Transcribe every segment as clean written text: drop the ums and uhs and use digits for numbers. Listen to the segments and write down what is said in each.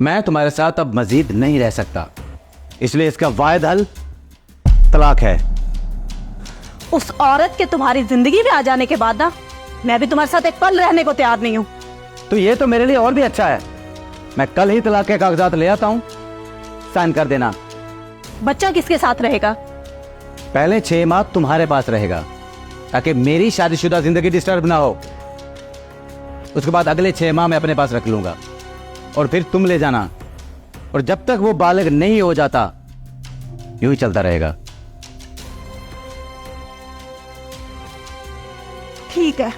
मैं तुम्हारे साथ अब मजीद नहीं रह सकता, इसलिए इसका वाहिद हल तलाक है। उस औरत के तुम्हारी जिंदगी में आ जाने के बाद ना, मैं भी तुम्हारे साथ एक पल रहने को तैयार नहीं हूँ। तो ये तो मेरे लिए और भी अच्छा है। मैं कल ही तलाक के कागजात ले आता हूँ, साइन कर देना। बच्चा किसके साथ रहेगा? पहले 6 माह तुम्हारे पास रहेगा, ताकि मेरी शादीशुदा जिंदगी डिस्टर्ब ना हो। उसके बाद अगले 6 माह मैं अपने पास रख लूंगा, और फिर तुम ले जाना। और जब तक वो बालिग नहीं हो जाता, यूं ही चलता रहेगा। ठीक है,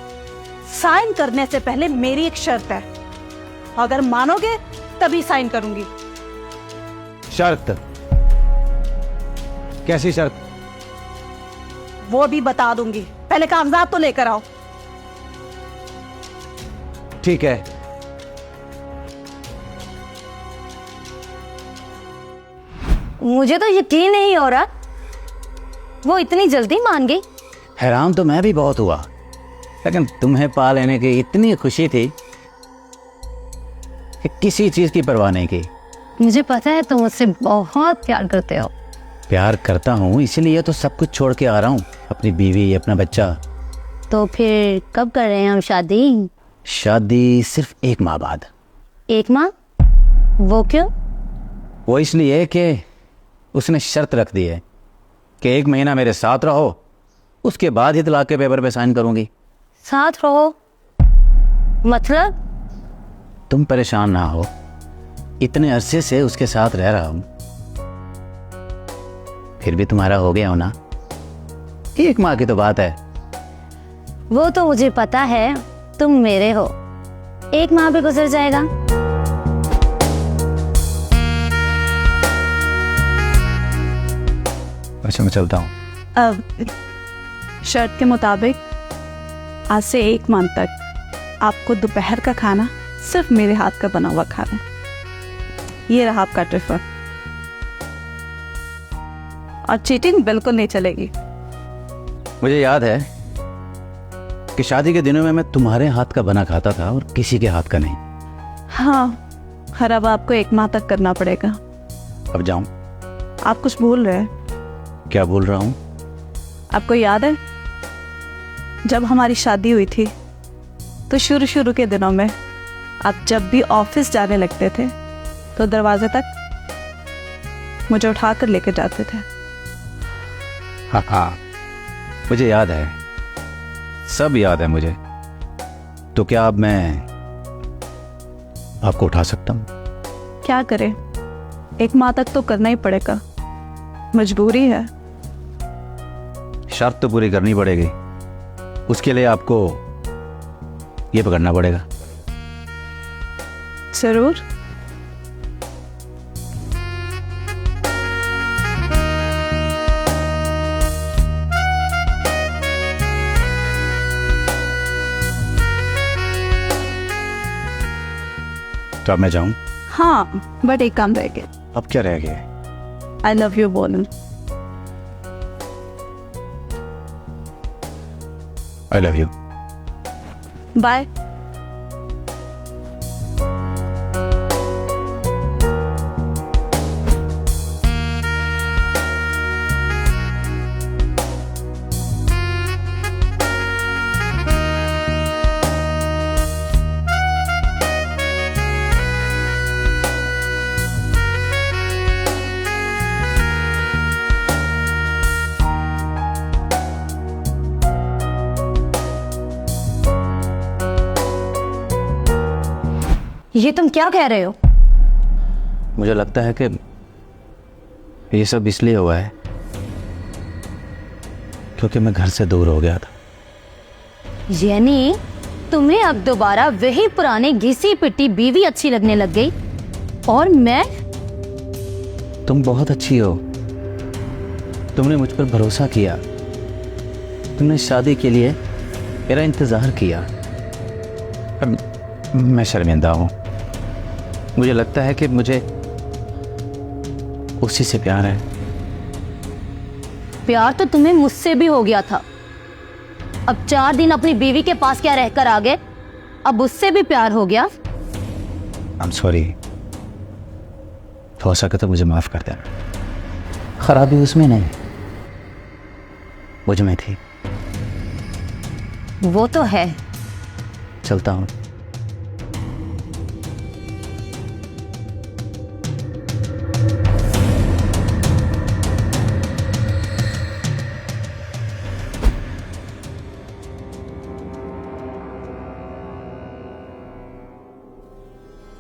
साइन करने से पहले मेरी एक शर्त है, अगर मानोगे तभी साइन करूंगी। शर्त? कैसी शर्त? वो भी बता दूंगी, पहले कागजात तो लेकर आओ। ठीक है। मुझे तो यकीन नहीं हो रहा वो इतनी जल्दी मान गई। हैरान तो मैं भी बहुत हुआ, लेकिन तुम्हें पा लेने की इतनी खुशी थी कि किसी चीज की परवाह नहीं की। मुझे पता है तुम मुझसे बहुत प्यार करते हो। प्यार करता हूँ, इसलिए तो सब कुछ छोड़ के आ रहा हूँ, अपनी बीवी, अपना बच्चा। तो फिर कब कर रहे हैं हम शादी? शादी सिर्फ 1 माह बाद। 1 माह? वो क्यों? वो इसलिए कि उसने शर्त रख दी है कि 1 महीना मेरे साथ रहो, उसके बाद ही तलाक के पेपर पे साइन करूंगी। साथ रहो मतलब? तुम परेशान ना हो, इतने अरसे से उसके साथ रह रहा हूं, फिर भी तुम्हारा हो गया हो ना। 1 माह की तो बात है। वो तो मुझे पता है, तुम मेरे हो। 1 माह भी गुजर जाएगा। अच्छा, मैं चलता हूँ। अब शर्त के मुताबिक आज से 1 माह तक आपको दोपहर का खाना सिर्फ मेरे हाथ का बना हुआ खाना। ये रहा आपका टिफिन, और चीटिंग बिल्कुल नहीं चलेगी। मुझे याद है कि शादी के दिनों में मैं तुम्हारे हाथ का बना खाता था और किसी के हाथ का नहीं। हाँ, हर अब आपको 1 माह तक करना पड़ेगा। अब जाऊं? आप कुछ भूल रहे हैं। क्या बोल रहा हूँ? आपको याद है जब हमारी शादी हुई थी, तो शुरू के दिनों में आप जब भी ऑफिस जाने लगते थे तो दरवाजे तक मुझे उठा कर लेकर जाते थे। हाँ, मुझे याद है, सब याद है मुझे। तो क्या अब मैं आपको उठा सकता हूँ? क्या करें, 1 माह तक तो करना ही पड़ेगा, मजबूरी है। शर्त तो पूरी करनी पड़ेगी, उसके लिए आपको ये पकड़ना पड़ेगा। जरूर। तो अब मैं जाऊं? हाँ, बट एक काम रह गया। अब क्या रह गया? आई लव यू बोलना। I love you. बाय। ये तुम क्या कह रहे हो? मुझे लगता है कि ये सब इसलिए हुआ है क्योंकि मैं घर से दूर हो गया था। यानी तुम्हें अब दोबारा वही पुरानी घिसी पिटी बीवी अच्छी लगने लग गई, और मैं? तुम बहुत अच्छी हो, तुमने मुझ पर भरोसा किया, तुमने शादी के लिए मेरा इंतजार किया। अब मैं शर्मिंदा हूं। मुझे लगता है कि मुझे उसी से प्यार है। प्यार तो तुम्हें मुझसे भी हो गया था। अब 4 दिन अपनी बीवी के पास क्या रहकर आ गए, अब उससे भी प्यार हो गया। आई एम सॉरी, हो सके तो मुझे माफ़ कर देना। खराबी उसमें नहीं, मुझ में थी। वो तो है। चलता हूँ।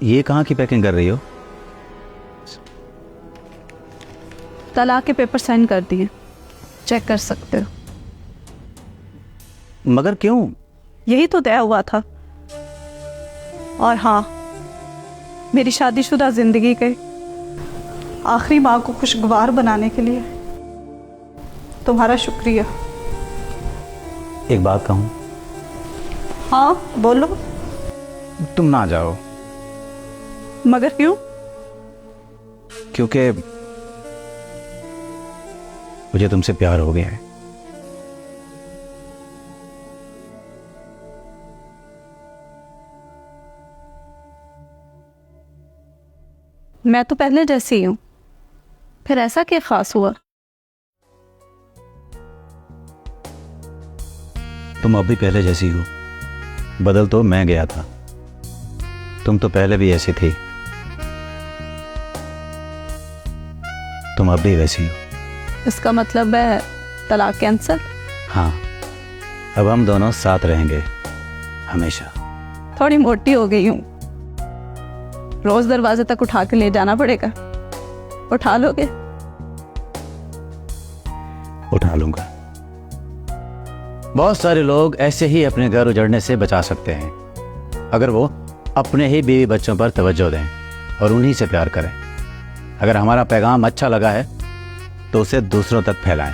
ये कहाँ की पैकिंग कर रही हो? तलाक के पेपर साइन कर दिए, चेक कर सकते हो। मगर क्यों? यही तो तय हुआ था। और हाँ, मेरी शादीशुदा जिंदगी के आखिरी माह को खुशगवार बनाने के लिए तुम्हारा शुक्रिया। एक बात कहूँ? हाँ बोलो। तुम ना जाओ। मगर क्यों? क्योंकि मुझे तुमसे प्यार हो गया है। मैं तो पहले जैसी ही हूं, फिर ऐसा क्या खास हुआ? तुम अब भी पहले जैसी हो, बदल तो मैं गया था। तुम तो पहले भी ऐसी थी, तुम अब भी वैसी हो। इसका मतलब है तलाक कैंसल? हाँ, अब हम दोनों साथ रहेंगे हमेशा। थोड़ी मोटी हो गई हूं, रोज दरवाजे तक उठा के ले जाना पड़ेगा। उठा लोगे? उठा लूंगा। बहुत सारे लोग ऐसे ही अपने घर उजड़ने से बचा सकते हैं, अगर वो अपने ही बीवी बच्चों पर तवज्जो दें और उन्हीं से प्यार करें। अगर हमारा पैगाम अच्छा लगा है तो उसे दूसरों तक फैलाएं।